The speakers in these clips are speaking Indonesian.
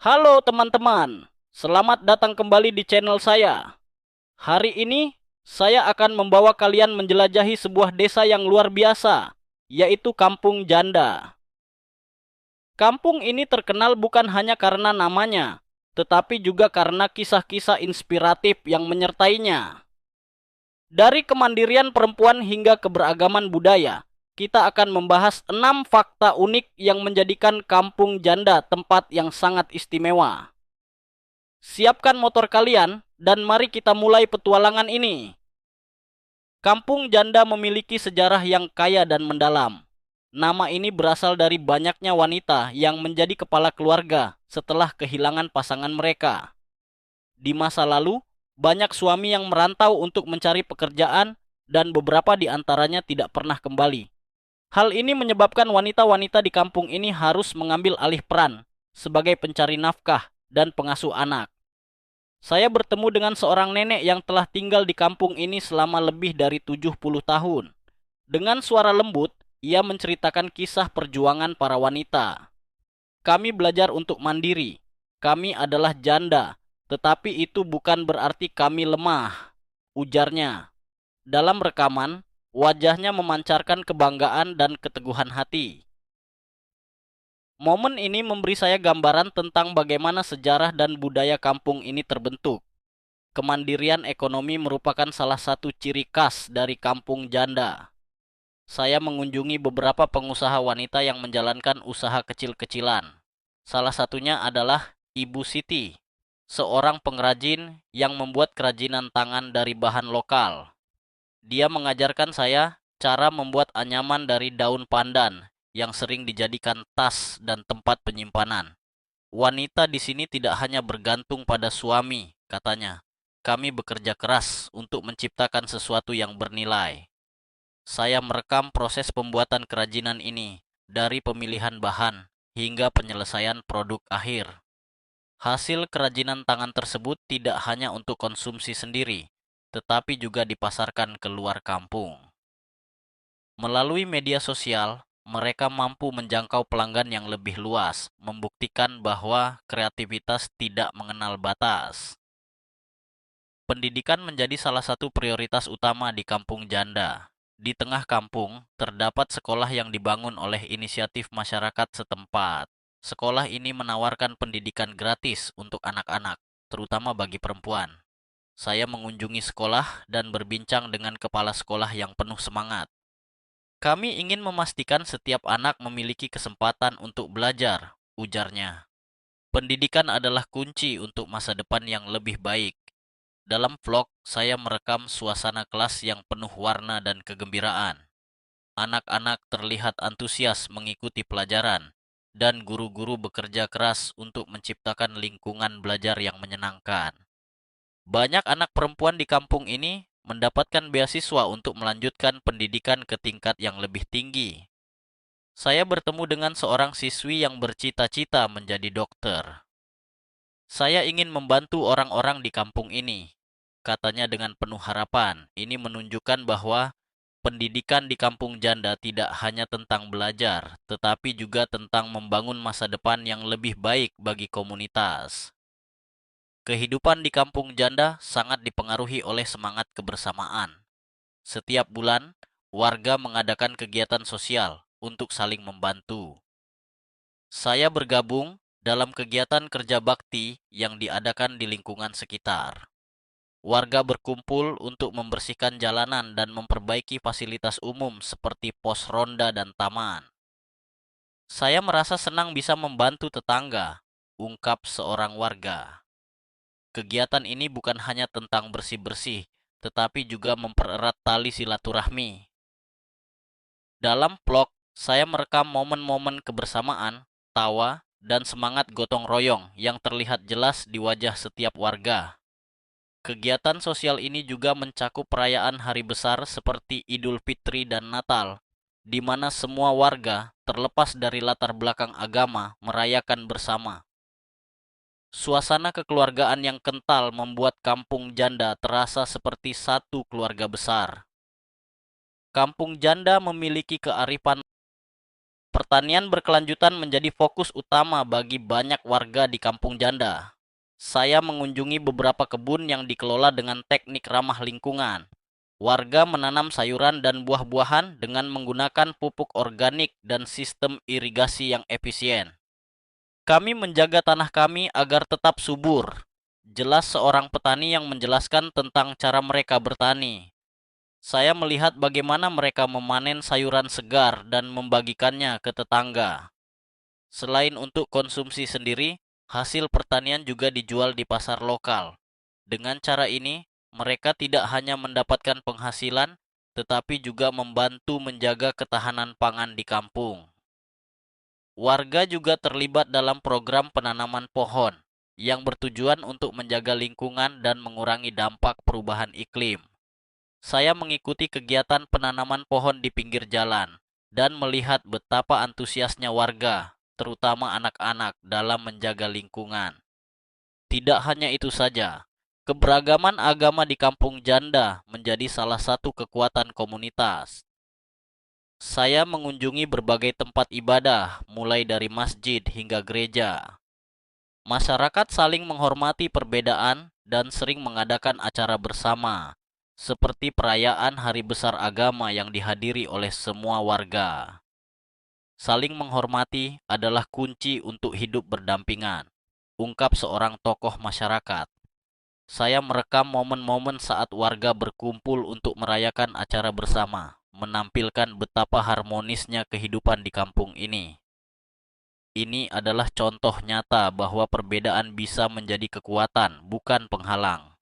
Halo teman-teman, selamat datang kembali di channel saya. Hari ini, saya akan membawa kalian menjelajahi sebuah desa yang luar biasa, yaitu Kampung Janda. Kampung ini terkenal bukan hanya karena namanya, tetapi juga karena kisah-kisah inspiratif yang menyertainya. Dari kemandirian perempuan hingga keberagaman budaya, kita akan membahas 6 fakta unik yang menjadikan Kampung Janda tempat yang sangat istimewa. Siapkan motor kalian dan mari kita mulai petualangan ini. Kampung Janda memiliki sejarah yang kaya dan mendalam. Nama ini berasal dari banyaknya wanita yang menjadi kepala keluarga setelah kehilangan pasangan mereka. Di masa lalu, banyak suami yang merantau untuk mencari pekerjaan dan beberapa di antaranya tidak pernah kembali. Hal ini menyebabkan wanita-wanita di kampung ini harus mengambil alih peran sebagai pencari nafkah dan pengasuh anak. Saya bertemu dengan seorang nenek yang telah tinggal di kampung ini selama lebih dari 70 tahun. Dengan suara lembut, ia menceritakan kisah perjuangan para wanita. Kami belajar untuk mandiri. Kami adalah janda, tetapi itu bukan berarti kami lemah, ujarnya. Dalam rekaman, wajahnya memancarkan kebanggaan dan keteguhan hati. Momen ini memberi saya gambaran tentang bagaimana sejarah dan budaya kampung ini terbentuk. Kemandirian ekonomi merupakan salah satu ciri khas dari Kampung Janda. Saya mengunjungi beberapa pengusaha wanita yang menjalankan usaha kecil-kecilan. Salah satunya adalah Ibu Siti, seorang pengrajin yang membuat kerajinan tangan dari bahan lokal. Dia mengajarkan saya cara membuat anyaman dari daun pandan yang sering dijadikan tas dan tempat penyimpanan. Wanita di sini tidak hanya bergantung pada suami, katanya. Kami bekerja keras untuk menciptakan sesuatu yang bernilai. Saya merekam proses pembuatan kerajinan ini, dari pemilihan bahan hingga penyelesaian produk akhir. Hasil kerajinan tangan tersebut tidak hanya untuk konsumsi sendiri, tetapi juga dipasarkan ke luar kampung. Melalui media sosial, mereka mampu menjangkau pelanggan yang lebih luas, membuktikan bahwa kreativitas tidak mengenal batas. Pendidikan menjadi salah satu prioritas utama di Kampung Janda. Di tengah kampung, terdapat sekolah yang dibangun oleh inisiatif masyarakat setempat. Sekolah ini menawarkan pendidikan gratis untuk anak-anak, terutama bagi perempuan. Saya mengunjungi sekolah dan berbincang dengan kepala sekolah yang penuh semangat. Kami ingin memastikan setiap anak memiliki kesempatan untuk belajar, ujarnya. Pendidikan adalah kunci untuk masa depan yang lebih baik. Dalam vlog, saya merekam suasana kelas yang penuh warna dan kegembiraan. Anak-anak terlihat antusias mengikuti pelajaran, dan guru-guru bekerja keras untuk menciptakan lingkungan belajar yang menyenangkan. Banyak anak perempuan di kampung ini mendapatkan beasiswa untuk melanjutkan pendidikan ke tingkat yang lebih tinggi. Saya bertemu dengan seorang siswi yang bercita-cita menjadi dokter. Saya ingin membantu orang-orang di kampung ini, katanya dengan penuh harapan. Ini menunjukkan bahwa pendidikan di Kampung Janda tidak hanya tentang belajar, tetapi juga tentang membangun masa depan yang lebih baik bagi komunitas. Kehidupan di Kampung Janda sangat dipengaruhi oleh semangat kebersamaan. Setiap bulan, warga mengadakan kegiatan sosial untuk saling membantu. Saya bergabung dalam kegiatan kerja bakti yang diadakan di lingkungan sekitar. Warga berkumpul untuk membersihkan jalanan dan memperbaiki fasilitas umum seperti pos ronda dan taman. Saya merasa senang bisa membantu tetangga, ungkap seorang warga. Kegiatan ini bukan hanya tentang bersih-bersih, tetapi juga mempererat tali silaturahmi. Dalam vlog, saya merekam momen-momen kebersamaan, tawa, dan semangat gotong royong yang terlihat jelas di wajah setiap warga. Kegiatan sosial ini juga mencakup perayaan hari besar seperti Idul Fitri dan Natal, di mana semua warga, terlepas dari latar belakang agama, merayakan bersama. Suasana kekeluargaan yang kental membuat Kampung Janda terasa seperti satu keluarga besar. Kampung Janda memiliki kearifan Pertanian berkelanjutan menjadi fokus utama bagi banyak warga di Kampung Janda. Saya mengunjungi beberapa kebun yang dikelola dengan teknik ramah lingkungan. Warga menanam sayuran dan buah-buahan dengan menggunakan pupuk organik dan sistem irigasi yang efisien. Kami menjaga tanah kami agar tetap subur. Jelas seorang petani yang menjelaskan tentang cara mereka bertani. Saya melihat bagaimana mereka memanen sayuran segar dan membagikannya ke tetangga. Selain untuk konsumsi sendiri, hasil pertanian juga dijual di pasar lokal. Dengan cara ini, mereka tidak hanya mendapatkan penghasilan, tetapi juga membantu menjaga ketahanan pangan di kampung. Warga juga terlibat dalam program penanaman pohon yang bertujuan untuk menjaga lingkungan dan mengurangi dampak perubahan iklim. Saya mengikuti kegiatan penanaman pohon di pinggir jalan dan melihat betapa antusiasnya warga, terutama anak-anak, dalam menjaga lingkungan. Tidak hanya itu saja, keberagaman agama di Kampung Janda menjadi salah satu kekuatan komunitas. Saya mengunjungi berbagai tempat ibadah, mulai dari masjid hingga gereja. Masyarakat saling menghormati perbedaan dan sering mengadakan acara bersama, seperti perayaan hari besar agama yang dihadiri oleh semua warga. Saling menghormati adalah kunci untuk hidup berdampingan, ungkap seorang tokoh masyarakat. Saya merekam momen-momen saat warga berkumpul untuk merayakan acara bersama, menampilkan betapa harmonisnya kehidupan di kampung ini. Ini adalah contoh nyata bahwa perbedaan bisa menjadi kekuatan, bukan penghalang.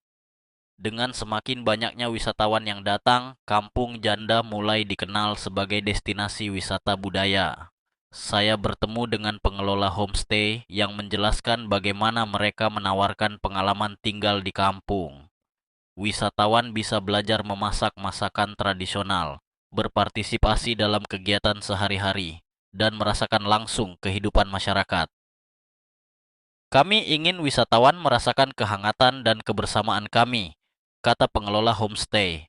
Dengan semakin banyaknya wisatawan yang datang, Kampung Janda mulai dikenal sebagai destinasi wisata budaya. Saya bertemu dengan pengelola homestay yang menjelaskan bagaimana mereka menawarkan pengalaman tinggal di kampung. Wisatawan bisa belajar memasak masakan tradisional, berpartisipasi dalam kegiatan sehari-hari, dan merasakan langsung kehidupan masyarakat. Kami ingin wisatawan merasakan kehangatan dan kebersamaan kami, kata pengelola homestay.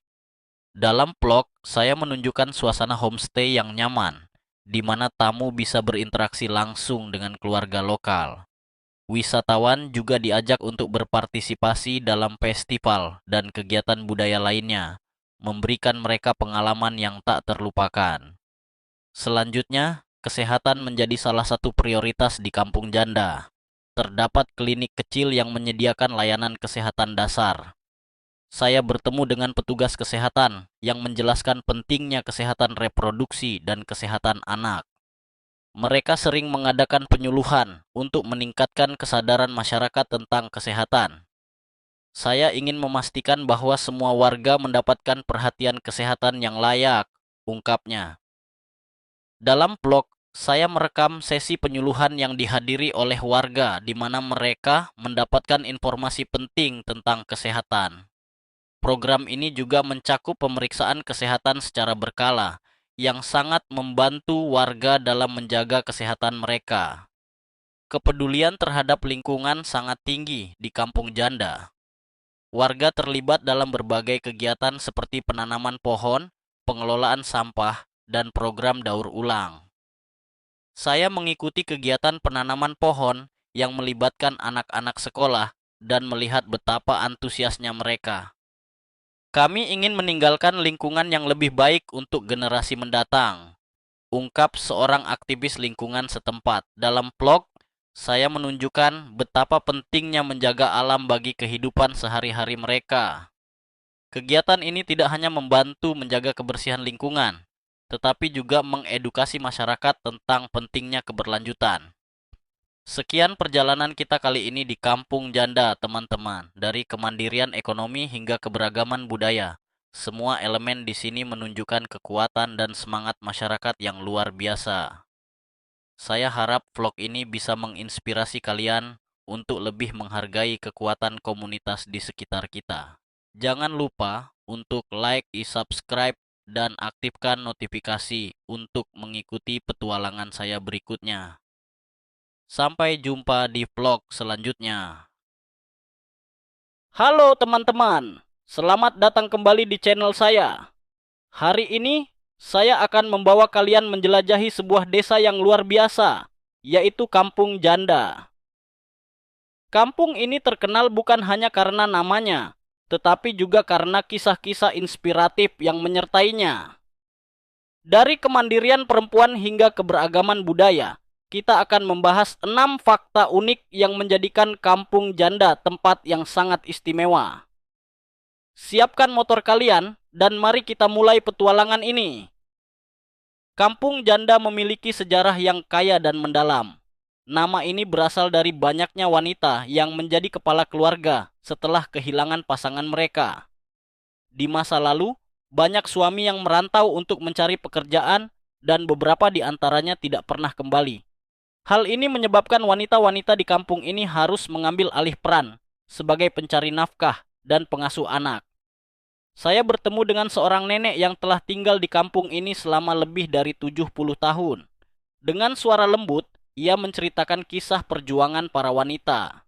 Dalam vlog, saya menunjukkan suasana homestay yang nyaman, di mana tamu bisa berinteraksi langsung dengan keluarga lokal. Wisatawan juga diajak untuk berpartisipasi dalam festival dan kegiatan budaya lainnya, memberikan mereka pengalaman yang tak terlupakan. Selanjutnya, kesehatan menjadi salah satu prioritas di Kampung Janda. Terdapat klinik kecil yang menyediakan layanan kesehatan dasar. Saya bertemu dengan petugas kesehatan yang menjelaskan pentingnya kesehatan reproduksi dan kesehatan anak. Mereka sering mengadakan penyuluhan untuk meningkatkan kesadaran masyarakat tentang kesehatan. Saya ingin memastikan bahwa semua warga mendapatkan perhatian kesehatan yang layak, ungkapnya. Dalam vlog, saya merekam sesi penyuluhan yang dihadiri oleh warga di mana mereka mendapatkan informasi penting tentang kesehatan. Program ini juga mencakup pemeriksaan kesehatan secara berkala, yang sangat membantu warga dalam menjaga kesehatan mereka. Kepedulian terhadap lingkungan sangat tinggi di Kampung Janda. Warga terlibat dalam berbagai kegiatan seperti penanaman pohon, pengelolaan sampah, dan program daur ulang. Saya mengikuti kegiatan penanaman pohon yang melibatkan anak-anak sekolah dan melihat betapa antusiasnya mereka. Kami ingin meninggalkan lingkungan yang lebih baik untuk generasi mendatang, ungkap seorang aktivis lingkungan setempat. Dalam vlog, saya menunjukkan betapa pentingnya menjaga alam bagi kehidupan sehari-hari mereka. Kegiatan ini tidak hanya membantu menjaga kebersihan lingkungan, tetapi juga mengedukasi masyarakat tentang pentingnya keberlanjutan. Sekian perjalanan kita kali ini di Kampung Janda, teman-teman. Dari kemandirian ekonomi hingga keberagaman budaya. Semua elemen di sini menunjukkan kekuatan dan semangat masyarakat yang luar biasa. Saya harap vlog ini bisa menginspirasi kalian untuk lebih menghargai kekuatan komunitas di sekitar kita. Jangan lupa untuk like, subscribe, dan aktifkan notifikasi untuk mengikuti petualangan saya berikutnya. Sampai jumpa di vlog selanjutnya. Halo teman-teman, selamat datang kembali di channel saya. Hari ini Saya akan membawa kalian menjelajahi sebuah desa yang luar biasa, yaitu Kampung Janda. Kampung ini terkenal bukan hanya karena namanya, tetapi juga karena kisah-kisah inspiratif yang menyertainya. Dari kemandirian perempuan hingga keberagaman budaya, kita akan membahas 6 fakta unik yang menjadikan Kampung Janda tempat yang sangat istimewa. Siapkan motor kalian dan mari kita mulai petualangan ini. Kampung Janda memiliki sejarah yang kaya dan mendalam. Nama ini berasal dari banyaknya wanita yang menjadi kepala keluarga setelah kehilangan pasangan mereka. Di masa lalu, banyak suami yang merantau untuk mencari pekerjaan dan beberapa di antaranya tidak pernah kembali. Hal ini menyebabkan wanita-wanita di kampung ini harus mengambil alih peran sebagai pencari nafkah dan pengasuh anak. Saya bertemu dengan seorang nenek yang telah tinggal di kampung ini selama lebih dari 70 tahun. Dengan suara lembut, ia menceritakan kisah perjuangan para wanita.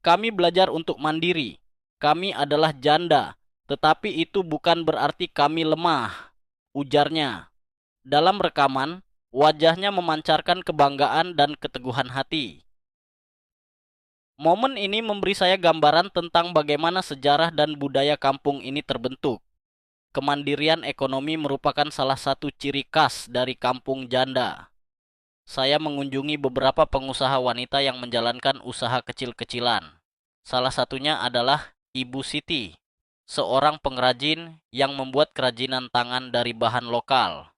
Kami belajar untuk mandiri. Kami adalah janda, tetapi itu bukan berarti kami lemah, ujarnya. Dalam rekaman, wajahnya memancarkan kebanggaan dan keteguhan hati. Momen ini memberi saya gambaran tentang bagaimana sejarah dan budaya kampung ini terbentuk. Kemandirian ekonomi merupakan salah satu ciri khas dari Kampung Janda. Saya mengunjungi beberapa pengusaha wanita yang menjalankan usaha kecil-kecilan. Salah satunya adalah Ibu Siti, seorang pengrajin yang membuat kerajinan tangan dari bahan lokal.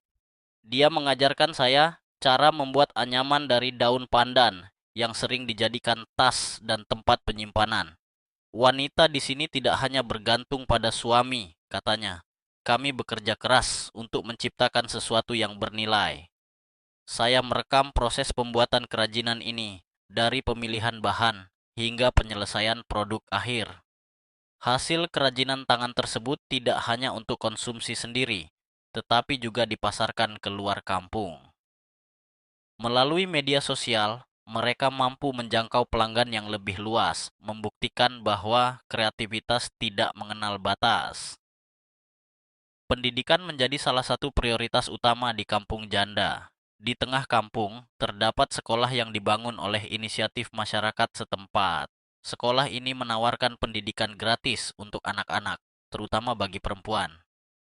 Dia mengajarkan saya cara membuat anyaman dari daun pandan yang sering dijadikan tas dan tempat penyimpanan. Wanita di sini tidak hanya bergantung pada suami, katanya. Kami bekerja keras untuk menciptakan sesuatu yang bernilai. Saya merekam proses pembuatan kerajinan ini, dari pemilihan bahan hingga penyelesaian produk akhir. Hasil kerajinan tangan tersebut tidak hanya untuk konsumsi sendiri, tetapi juga dipasarkan ke luar kampung. Melalui media sosial, mereka mampu menjangkau pelanggan yang lebih luas, membuktikan bahwa kreativitas tidak mengenal batas. Pendidikan menjadi salah satu prioritas utama di Kampung Janda. Di tengah kampung, terdapat sekolah yang dibangun oleh inisiatif masyarakat setempat. Sekolah ini menawarkan pendidikan gratis untuk anak-anak, terutama bagi perempuan.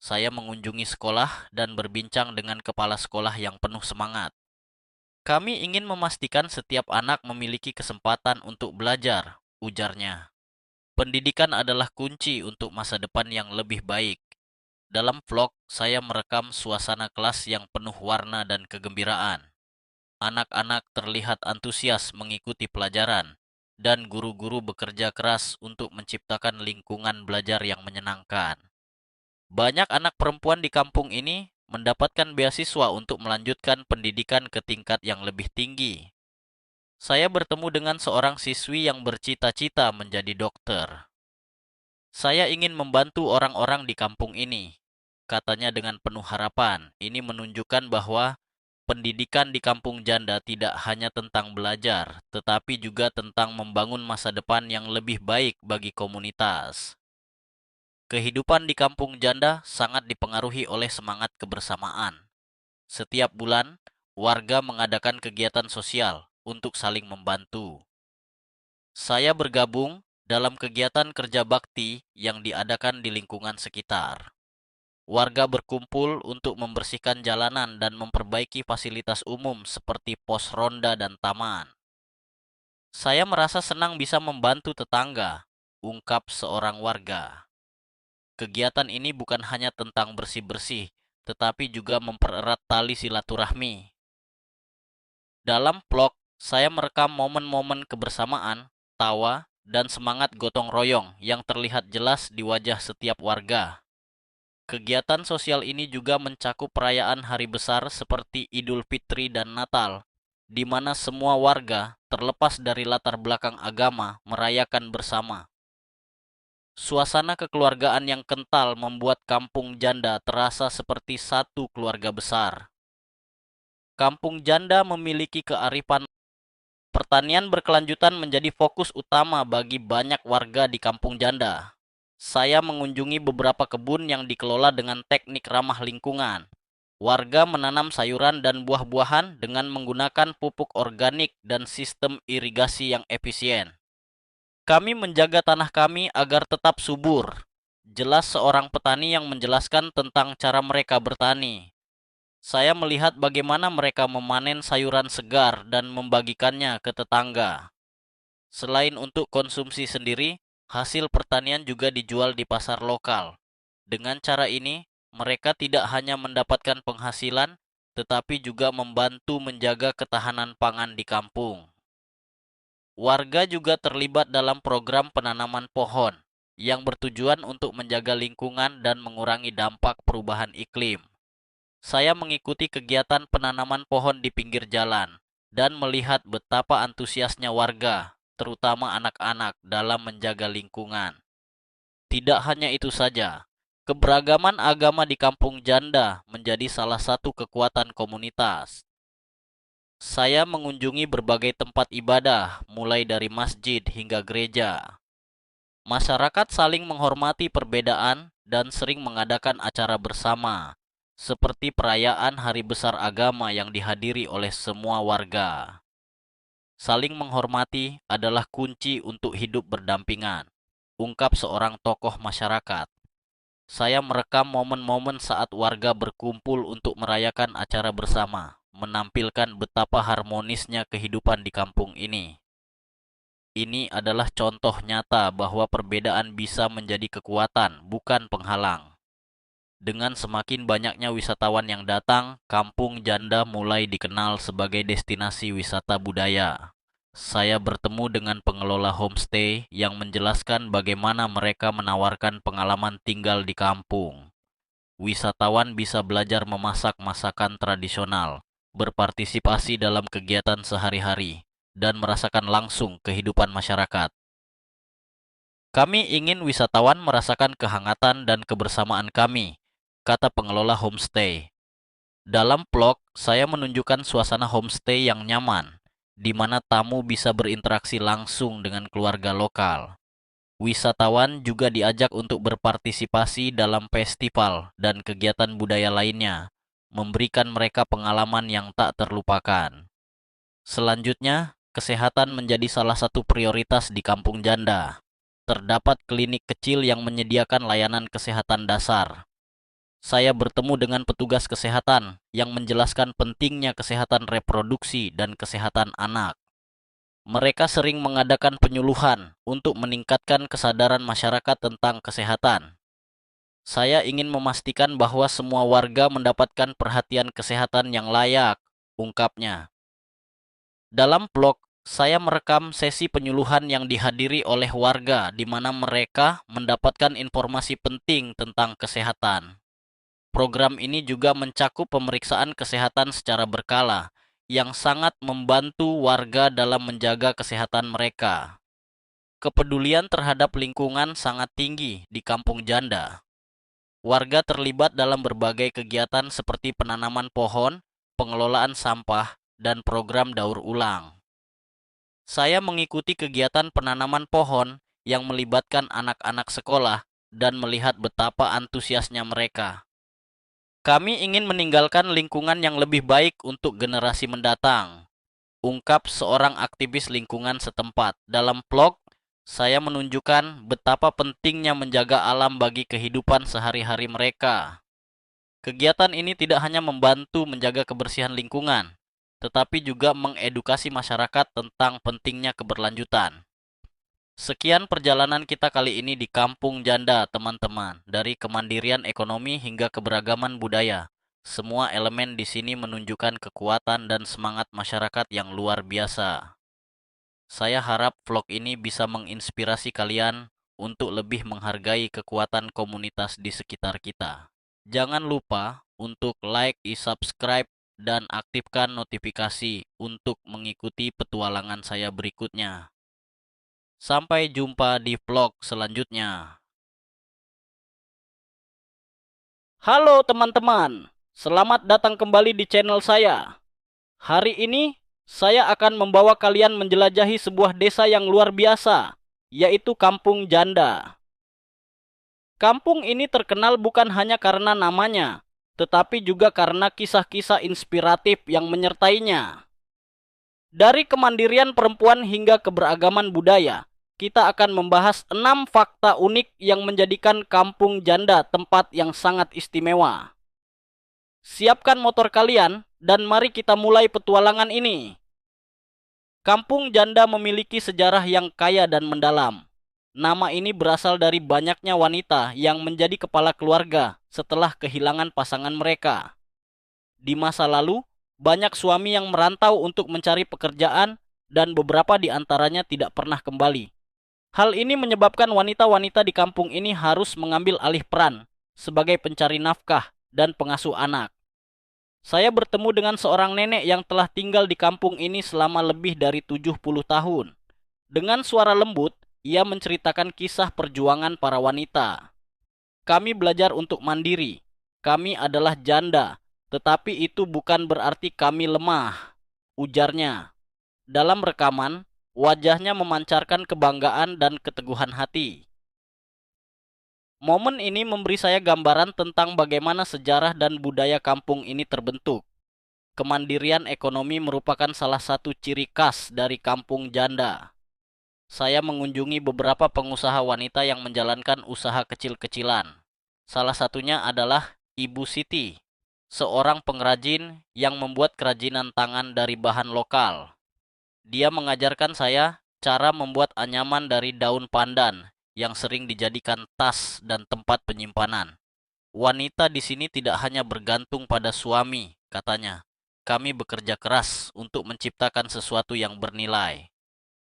Saya mengunjungi sekolah dan berbincang dengan kepala sekolah yang penuh semangat. Kami ingin memastikan setiap anak memiliki kesempatan untuk belajar, ujarnya. Pendidikan adalah kunci untuk masa depan yang lebih baik. Dalam vlog, saya merekam suasana kelas yang penuh warna dan kegembiraan. Anak-anak terlihat antusias mengikuti pelajaran, dan guru-guru bekerja keras untuk menciptakan lingkungan belajar yang menyenangkan. Banyak anak perempuan di kampung ini mendapatkan beasiswa untuk melanjutkan pendidikan ke tingkat yang lebih tinggi. Saya bertemu dengan seorang siswi yang bercita-cita menjadi dokter. Saya ingin membantu orang-orang di kampung ini, katanya dengan penuh harapan. Ini menunjukkan bahwa pendidikan di Kampung Janda tidak hanya tentang belajar, tetapi juga tentang membangun masa depan yang lebih baik bagi komunitas. Kehidupan di Kampung Janda sangat dipengaruhi oleh semangat kebersamaan. Setiap bulan, warga mengadakan kegiatan sosial untuk saling membantu. Saya bergabung dalam kegiatan kerja bakti yang diadakan di lingkungan sekitar. Warga berkumpul untuk membersihkan jalanan dan memperbaiki fasilitas umum seperti pos ronda dan taman. Saya merasa senang bisa membantu tetangga, ungkap seorang warga. Kegiatan ini bukan hanya tentang bersih-bersih, tetapi juga mempererat tali silaturahmi. Dalam vlog, saya merekam momen-momen kebersamaan, tawa, dan semangat gotong royong yang terlihat jelas di wajah setiap warga. Kegiatan sosial ini juga mencakup perayaan hari besar seperti Idul Fitri dan Natal, di mana semua warga, terlepas dari latar belakang agama, merayakan bersama. Suasana kekeluargaan yang kental membuat Kampung Janda terasa seperti satu keluarga besar. Kampung Janda memiliki kearifan. Pertanian berkelanjutan menjadi fokus utama bagi banyak warga di Kampung Janda. Saya mengunjungi beberapa kebun yang dikelola dengan teknik ramah lingkungan. Warga menanam sayuran dan buah-buahan dengan menggunakan pupuk organik dan sistem irigasi yang efisien. Kami menjaga tanah kami agar tetap subur. Jelas seorang petani yang menjelaskan tentang cara mereka bertani. Saya melihat bagaimana mereka memanen sayuran segar dan membagikannya ke tetangga. Selain untuk konsumsi sendiri, hasil pertanian juga dijual di pasar lokal. Dengan cara ini, mereka tidak hanya mendapatkan penghasilan, tetapi juga membantu menjaga ketahanan pangan di kampung. Warga juga terlibat dalam program penanaman pohon yang bertujuan untuk menjaga lingkungan dan mengurangi dampak perubahan iklim. Saya mengikuti kegiatan penanaman pohon di pinggir jalan dan melihat betapa antusiasnya warga, terutama anak-anak, dalam menjaga lingkungan. Tidak hanya itu saja, keberagaman agama di Kampung Janda menjadi salah satu kekuatan komunitas. Saya mengunjungi berbagai tempat ibadah, mulai dari masjid hingga gereja. Masyarakat saling menghormati perbedaan dan sering mengadakan acara bersama, seperti perayaan hari besar agama yang dihadiri oleh semua warga. Saling menghormati adalah kunci untuk hidup berdampingan, ungkap seorang tokoh masyarakat. Saya merekam momen-momen saat warga berkumpul untuk merayakan acara bersama, menampilkan betapa harmonisnya kehidupan di kampung ini. Ini adalah contoh nyata bahwa perbedaan bisa menjadi kekuatan, bukan penghalang. Dengan semakin banyaknya wisatawan yang datang, Kampung Janda mulai dikenal sebagai destinasi wisata budaya. Saya bertemu dengan pengelola homestay yang menjelaskan bagaimana mereka menawarkan pengalaman tinggal di kampung. Wisatawan bisa belajar memasak masakan tradisional, berpartisipasi dalam kegiatan sehari-hari, dan merasakan langsung kehidupan masyarakat. Kami ingin wisatawan merasakan kehangatan dan kebersamaan kami, kata pengelola homestay. Dalam vlog, saya menunjukkan suasana homestay yang nyaman, di mana tamu bisa berinteraksi langsung dengan keluarga lokal. Wisatawan juga diajak untuk berpartisipasi dalam festival dan kegiatan budaya lainnya, memberikan mereka pengalaman yang tak terlupakan. Selanjutnya, kesehatan menjadi salah satu prioritas di Kampung Janda. Terdapat klinik kecil yang menyediakan layanan kesehatan dasar. Saya bertemu dengan petugas kesehatan yang menjelaskan pentingnya kesehatan reproduksi dan kesehatan anak. Mereka sering mengadakan penyuluhan untuk meningkatkan kesadaran masyarakat tentang kesehatan. Saya ingin memastikan bahwa semua warga mendapatkan perhatian kesehatan yang layak, ungkapnya. Dalam vlog, saya merekam sesi penyuluhan yang dihadiri oleh warga di mana mereka mendapatkan informasi penting tentang kesehatan. Program ini juga mencakup pemeriksaan kesehatan secara berkala, yang sangat membantu warga dalam menjaga kesehatan mereka. Kepedulian terhadap lingkungan sangat tinggi di Kampung Janda. Warga terlibat dalam berbagai kegiatan seperti penanaman pohon, pengelolaan sampah, dan program daur ulang. Saya mengikuti kegiatan penanaman pohon yang melibatkan anak-anak sekolah dan melihat betapa antusiasnya mereka. Kami ingin meninggalkan lingkungan yang lebih baik untuk generasi mendatang, ungkap seorang aktivis lingkungan setempat. Dalam vlog, saya menunjukkan betapa pentingnya menjaga alam bagi kehidupan sehari-hari mereka. Kegiatan ini tidak hanya membantu menjaga kebersihan lingkungan, tetapi juga mengedukasi masyarakat tentang pentingnya keberlanjutan. Sekian perjalanan kita kali ini di Kampung Janda, teman-teman. Dari kemandirian ekonomi hingga keberagaman budaya. Semua elemen di sini menunjukkan kekuatan dan semangat masyarakat yang luar biasa. Saya harap vlog ini bisa menginspirasi kalian untuk lebih menghargai kekuatan komunitas di sekitar kita. Jangan lupa untuk like, subscribe, dan aktifkan notifikasi untuk mengikuti petualangan saya berikutnya. Sampai jumpa di vlog selanjutnya. Halo teman-teman, selamat datang kembali di channel saya. Hari ini, saya akan membawa kalian menjelajahi sebuah desa yang luar biasa, yaitu Kampung Janda. Kampung ini terkenal bukan hanya karena namanya, tetapi juga karena kisah-kisah inspiratif yang menyertainya. Dari kemandirian perempuan hingga keberagaman budaya, kita akan membahas 6 fakta unik yang menjadikan kampung janda tempat yang sangat istimewa. Siapkan motor kalian dan mari kita mulai petualangan ini. Kampung janda memiliki sejarah yang kaya dan mendalam. Nama ini berasal dari banyaknya wanita yang menjadi kepala keluarga setelah kehilangan pasangan mereka. Di masa lalu, banyak suami yang merantau untuk mencari pekerjaan dan beberapa di antaranya tidak pernah kembali. Hal ini menyebabkan wanita-wanita di kampung ini harus mengambil alih peran sebagai pencari nafkah dan pengasuh anak. Saya bertemu dengan seorang nenek yang telah tinggal di kampung ini selama lebih dari 70 tahun. Dengan suara lembut, ia menceritakan kisah perjuangan para wanita. Kami belajar untuk mandiri. Kami adalah janda, tetapi itu bukan berarti kami lemah, ujarnya. Dalam rekaman, wajahnya memancarkan kebanggaan dan keteguhan hati. Momen ini memberi saya gambaran tentang bagaimana sejarah dan budaya kampung ini terbentuk. Kemandirian ekonomi merupakan salah satu ciri khas dari kampung janda. Saya mengunjungi beberapa pengusaha wanita yang menjalankan usaha kecil-kecilan. Salah satunya adalah Ibu Siti, seorang pengrajin yang membuat kerajinan tangan dari bahan lokal. Dia mengajarkan saya cara membuat anyaman dari daun pandan yang sering dijadikan tas dan tempat penyimpanan. Wanita di sini tidak hanya bergantung pada suami, katanya. Kami bekerja keras untuk menciptakan sesuatu yang bernilai.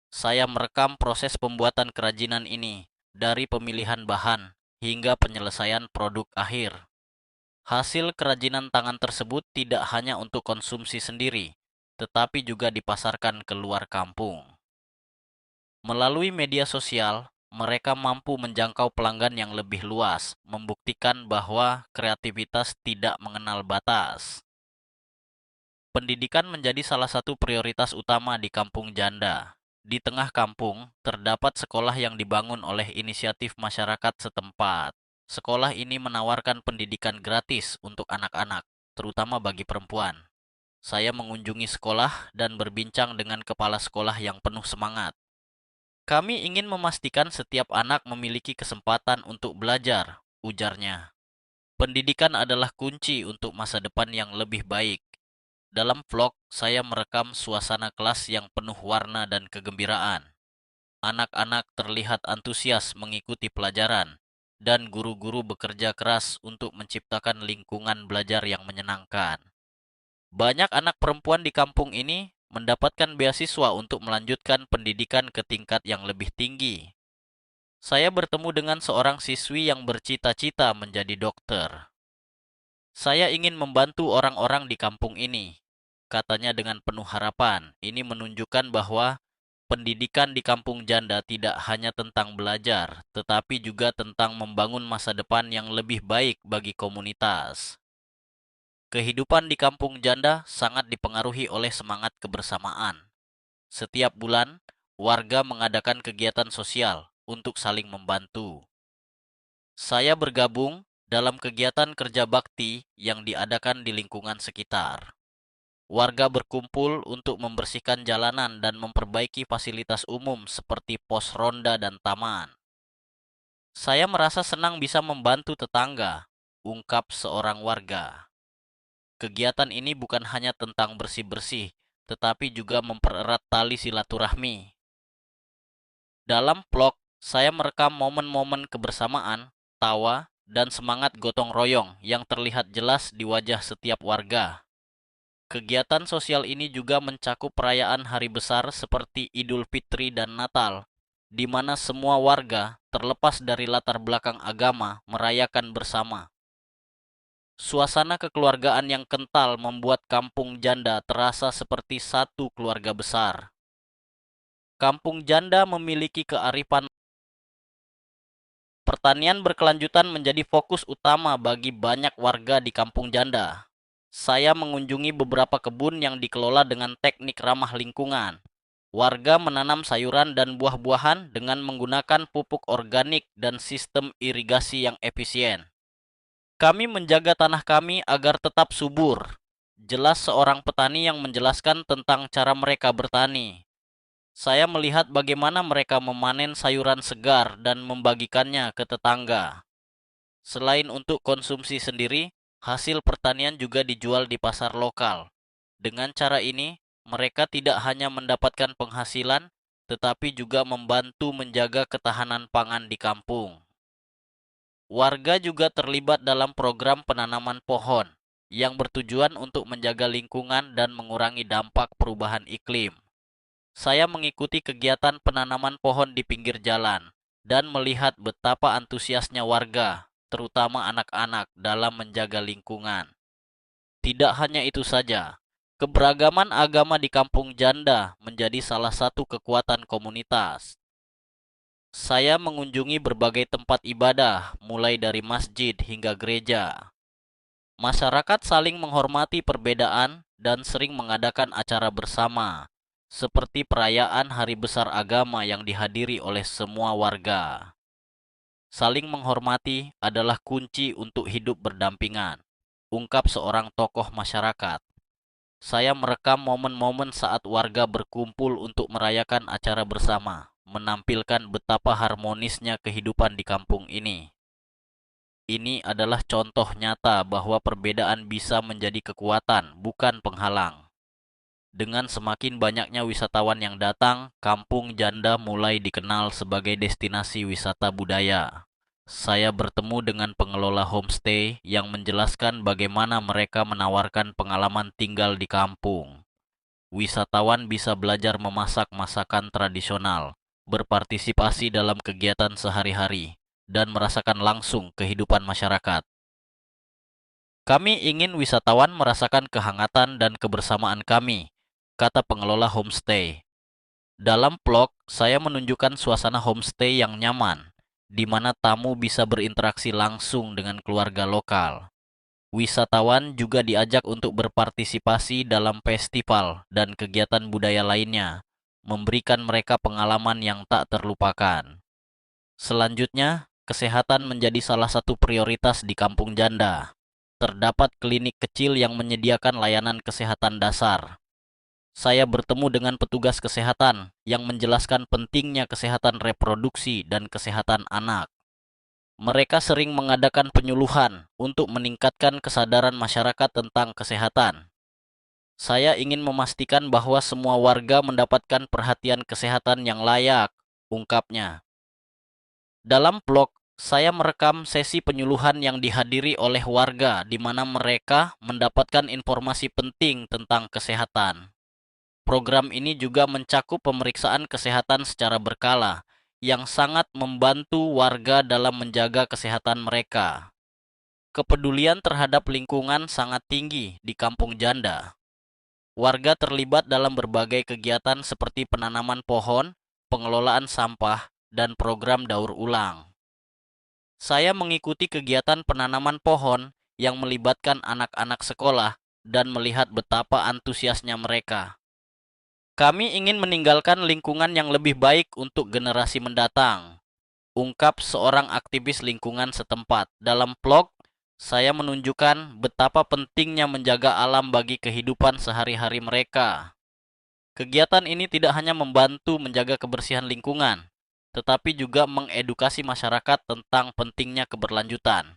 Saya merekam proses pembuatan kerajinan ini, dari pemilihan bahan hingga penyelesaian produk akhir. Hasil kerajinan tangan tersebut tidak hanya untuk konsumsi sendiri, tetapi juga dipasarkan ke luar kampung. Melalui media sosial, mereka mampu menjangkau pelanggan yang lebih luas, membuktikan bahwa kreativitas tidak mengenal batas. Pendidikan menjadi salah satu prioritas utama di kampung janda. Di tengah kampung, terdapat sekolah yang dibangun oleh inisiatif masyarakat setempat. Sekolah ini menawarkan pendidikan gratis untuk anak-anak, terutama bagi perempuan. Saya mengunjungi sekolah dan berbincang dengan kepala sekolah yang penuh semangat. Kami ingin memastikan setiap anak memiliki kesempatan untuk belajar, ujarnya. Pendidikan adalah kunci untuk masa depan yang lebih baik. Dalam vlog, saya merekam suasana kelas yang penuh warna dan kegembiraan. Anak-anak terlihat antusias mengikuti pelajaran, dan guru-guru bekerja keras untuk menciptakan lingkungan belajar yang menyenangkan. Banyak anak perempuan di kampung ini mendapatkan beasiswa untuk melanjutkan pendidikan ke tingkat yang lebih tinggi. Saya bertemu dengan seorang siswi yang bercita-cita menjadi dokter. Saya ingin membantu orang-orang di kampung ini, katanya dengan penuh harapan. Ini menunjukkan bahwa pendidikan di kampung janda tidak hanya tentang belajar, tetapi juga tentang membangun masa depan yang lebih baik bagi komunitas. Kehidupan di kampung janda sangat dipengaruhi oleh semangat kebersamaan. Setiap bulan, warga mengadakan kegiatan sosial untuk saling membantu. Saya bergabung dalam kegiatan kerja bakti yang diadakan di lingkungan sekitar. Warga berkumpul untuk membersihkan jalanan dan memperbaiki fasilitas umum seperti pos ronda dan taman. Saya merasa senang bisa membantu tetangga, ungkap seorang warga. Kegiatan ini bukan hanya tentang bersih-bersih, tetapi juga mempererat tali silaturahmi. Dalam vlog, saya merekam momen-momen kebersamaan, tawa, dan semangat gotong royong yang terlihat jelas di wajah setiap warga. Kegiatan sosial ini juga mencakup perayaan hari besar seperti Idul Fitri dan Natal, di mana semua warga, terlepas dari latar belakang agama, merayakan bersama. Suasana kekeluargaan yang kental membuat kampung janda terasa seperti satu keluarga besar. Kampung janda memiliki kearifan. Pertanian berkelanjutan menjadi fokus utama bagi banyak warga di kampung janda. Saya mengunjungi beberapa kebun yang dikelola dengan teknik ramah lingkungan. Warga menanam sayuran dan buah-buahan dengan menggunakan pupuk organik dan sistem irigasi yang efisien. Kami menjaga tanah kami agar tetap subur. Jelas seorang petani yang menjelaskan tentang cara mereka bertani. Saya melihat bagaimana mereka memanen sayuran segar dan membagikannya ke tetangga. Selain untuk konsumsi sendiri, hasil pertanian juga dijual di pasar lokal. Dengan cara ini, mereka tidak hanya mendapatkan penghasilan, tetapi juga membantu menjaga ketahanan pangan di kampung. Warga juga terlibat dalam program penanaman pohon yang bertujuan untuk menjaga lingkungan dan mengurangi dampak perubahan iklim. Saya mengikuti kegiatan penanaman pohon di pinggir jalan dan melihat betapa antusiasnya warga, terutama anak-anak, dalam menjaga lingkungan. Tidak hanya itu saja, keberagaman agama di Kampung Janda menjadi salah satu kekuatan komunitas. Saya mengunjungi berbagai tempat ibadah, mulai dari masjid hingga gereja. Masyarakat saling menghormati perbedaan dan sering mengadakan acara bersama, seperti perayaan hari besar agama yang dihadiri oleh semua warga. Saling menghormati adalah kunci untuk hidup berdampingan, ungkap seorang tokoh masyarakat. Saya merekam momen-momen saat warga berkumpul untuk merayakan acara bersama, menampilkan betapa harmonisnya kehidupan di kampung ini. Ini adalah contoh nyata bahwa perbedaan bisa menjadi kekuatan, bukan penghalang. Dengan semakin banyaknya wisatawan yang datang, Kampung Janda mulai dikenal sebagai destinasi wisata budaya. Saya bertemu dengan pengelola homestay yang menjelaskan bagaimana mereka menawarkan pengalaman tinggal di kampung. Wisatawan bisa belajar memasak masakan tradisional, berpartisipasi dalam kegiatan sehari-hari, dan merasakan langsung kehidupan masyarakat. Kami ingin wisatawan merasakan kehangatan dan kebersamaan kami, kata pengelola homestay. Dalam vlog, saya menunjukkan suasana homestay yang nyaman, di mana tamu bisa berinteraksi langsung dengan keluarga lokal. Wisatawan juga diajak untuk berpartisipasi dalam festival dan kegiatan budaya lainnya, memberikan mereka pengalaman yang tak terlupakan. Selanjutnya, kesehatan menjadi salah satu prioritas di Kampung Janda. Terdapat klinik kecil yang menyediakan layanan kesehatan dasar. Saya bertemu dengan petugas kesehatan yang menjelaskan pentingnya kesehatan reproduksi dan kesehatan anak. Mereka sering mengadakan penyuluhan untuk meningkatkan kesadaran masyarakat tentang kesehatan. Saya ingin memastikan bahwa semua warga mendapatkan perhatian kesehatan yang layak, ungkapnya. Dalam vlog, saya merekam sesi penyuluhan yang dihadiri oleh warga di mana mereka mendapatkan informasi penting tentang kesehatan. Program ini juga mencakup pemeriksaan kesehatan secara berkala, yang sangat membantu warga dalam menjaga kesehatan mereka. Kepedulian terhadap lingkungan sangat tinggi di Kampung Janda. Warga terlibat dalam berbagai kegiatan seperti penanaman pohon, pengelolaan sampah, dan program daur ulang. Saya mengikuti kegiatan penanaman pohon yang melibatkan anak-anak sekolah dan melihat betapa antusiasnya mereka. Kami ingin meninggalkan lingkungan yang lebih baik untuk generasi mendatang, ungkap seorang aktivis lingkungan setempat. Dalam vlog, saya menunjukkan betapa pentingnya menjaga alam bagi kehidupan sehari-hari mereka. Kegiatan ini tidak hanya membantu menjaga kebersihan lingkungan, tetapi juga mengedukasi masyarakat tentang pentingnya keberlanjutan.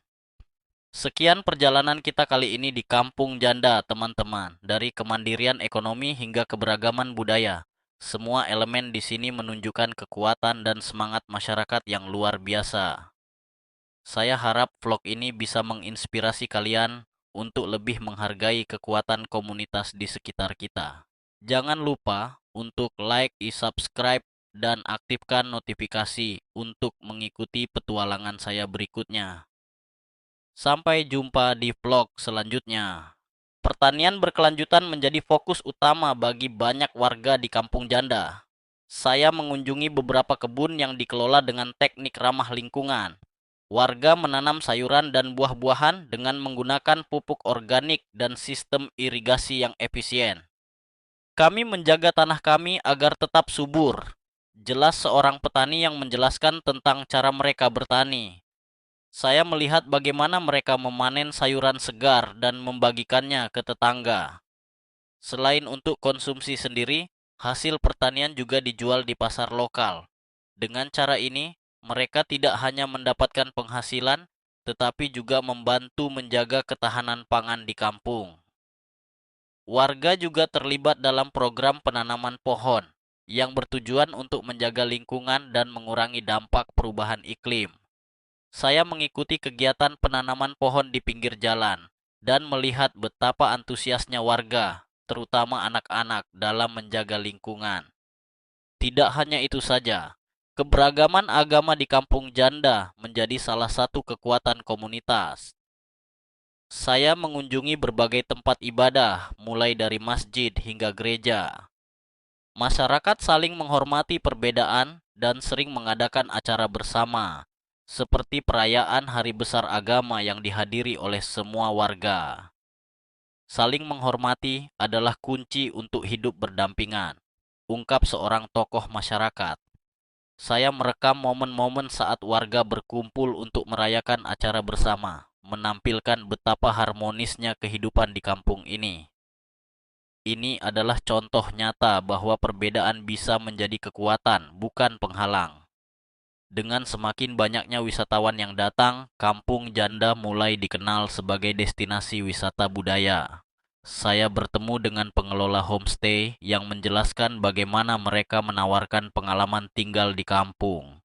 Sekian perjalanan kita kali ini di Kampung Janda, teman-teman. Dari kemandirian ekonomi hingga keberagaman budaya. Semua elemen di sini menunjukkan kekuatan dan semangat masyarakat yang luar biasa. Saya harap vlog ini bisa menginspirasi kalian untuk lebih menghargai kekuatan komunitas di sekitar kita. Jangan lupa untuk like, subscribe, dan aktifkan notifikasi untuk mengikuti petualangan saya berikutnya. Sampai jumpa di vlog selanjutnya. Pertanian berkelanjutan menjadi fokus utama bagi banyak warga di Kampung Janda. Saya mengunjungi beberapa kebun yang dikelola dengan teknik ramah lingkungan. Warga menanam sayuran dan buah-buahan dengan menggunakan pupuk organik dan sistem irigasi yang efisien. Kami menjaga tanah kami agar tetap subur. Jelas seorang petani yang menjelaskan tentang cara mereka bertani. Saya melihat bagaimana mereka memanen sayuran segar dan membagikannya ke tetangga. Selain untuk konsumsi sendiri, hasil pertanian juga dijual di pasar lokal. Dengan cara ini, mereka tidak hanya mendapatkan penghasilan, tetapi juga membantu menjaga ketahanan pangan di kampung. Warga juga terlibat dalam program penanaman pohon yang bertujuan untuk menjaga lingkungan dan mengurangi dampak perubahan iklim. Saya mengikuti kegiatan penanaman pohon di pinggir jalan dan melihat betapa antusiasnya warga, terutama anak-anak, dalam menjaga lingkungan. Tidak hanya itu saja, keberagaman agama di Kampung Janda menjadi salah satu kekuatan komunitas. Saya mengunjungi berbagai tempat ibadah, mulai dari masjid hingga gereja. Masyarakat saling menghormati perbedaan dan sering mengadakan acara bersama, seperti perayaan hari besar agama yang dihadiri oleh semua warga. Saling menghormati adalah kunci untuk hidup berdampingan, ungkap seorang tokoh masyarakat. Saya merekam momen-momen saat warga berkumpul untuk merayakan acara bersama, menampilkan betapa harmonisnya kehidupan di kampung ini. Ini adalah contoh nyata bahwa perbedaan bisa menjadi kekuatan, bukan penghalang. Dengan semakin banyaknya wisatawan yang datang, Kampung Janda mulai dikenal sebagai destinasi wisata budaya. Saya bertemu dengan pengelola homestay yang menjelaskan bagaimana mereka menawarkan pengalaman tinggal di kampung.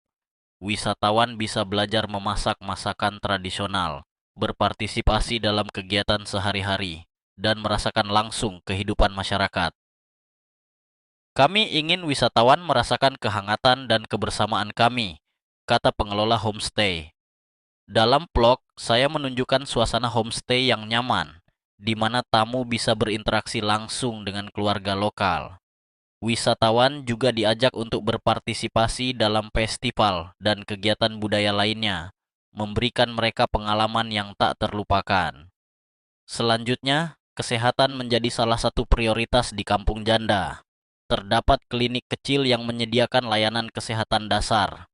Wisatawan bisa belajar memasak masakan tradisional, berpartisipasi dalam kegiatan sehari-hari, dan merasakan langsung kehidupan masyarakat. Kami ingin wisatawan merasakan kehangatan dan kebersamaan kami, kata pengelola homestay. Dalam vlog, saya menunjukkan suasana homestay yang nyaman, di mana tamu bisa berinteraksi langsung dengan keluarga lokal. Wisatawan juga diajak untuk berpartisipasi dalam festival dan kegiatan budaya lainnya, memberikan mereka pengalaman yang tak terlupakan. Selanjutnya, kesehatan menjadi salah satu prioritas di Kampung Janda. Terdapat klinik kecil yang menyediakan layanan kesehatan dasar.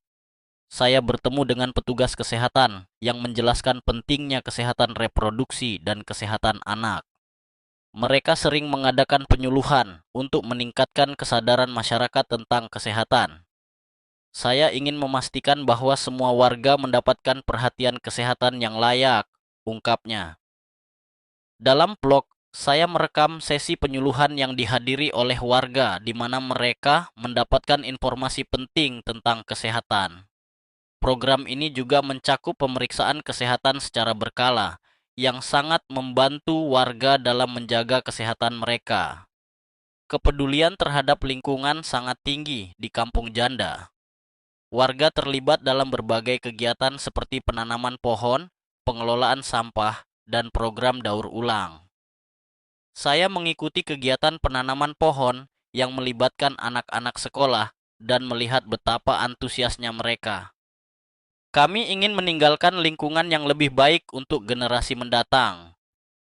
Saya bertemu dengan petugas kesehatan yang menjelaskan pentingnya kesehatan reproduksi dan kesehatan anak. Mereka sering mengadakan penyuluhan untuk meningkatkan kesadaran masyarakat tentang kesehatan. Saya ingin memastikan bahwa semua warga mendapatkan perhatian kesehatan yang layak, ungkapnya. Dalam vlog, saya merekam sesi penyuluhan yang dihadiri oleh warga di mana mereka mendapatkan informasi penting tentang kesehatan. Program ini juga mencakup pemeriksaan kesehatan secara berkala yang sangat membantu warga dalam menjaga kesehatan mereka. Kepedulian terhadap lingkungan sangat tinggi di Kampung Janda. Warga terlibat dalam berbagai kegiatan seperti penanaman pohon, pengelolaan sampah, dan program daur ulang. Saya mengikuti kegiatan penanaman pohon yang melibatkan anak-anak sekolah dan melihat betapa antusiasnya mereka. Kami ingin meninggalkan lingkungan yang lebih baik untuk generasi mendatang,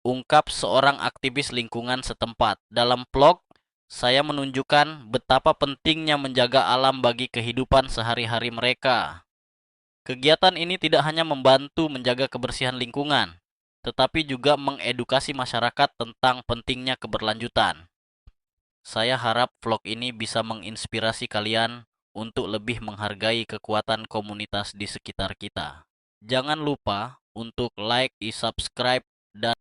ungkap seorang aktivis lingkungan setempat. Dalam vlog, saya menunjukkan betapa pentingnya menjaga alam bagi kehidupan sehari-hari mereka. Kegiatan ini tidak hanya membantu menjaga kebersihan lingkungan, tetapi juga mengedukasi masyarakat tentang pentingnya keberlanjutan. Saya harap vlog ini bisa menginspirasi kalian untuk lebih menghargai kekuatan komunitas di sekitar kita. Jangan lupa untuk like, subscribe, dan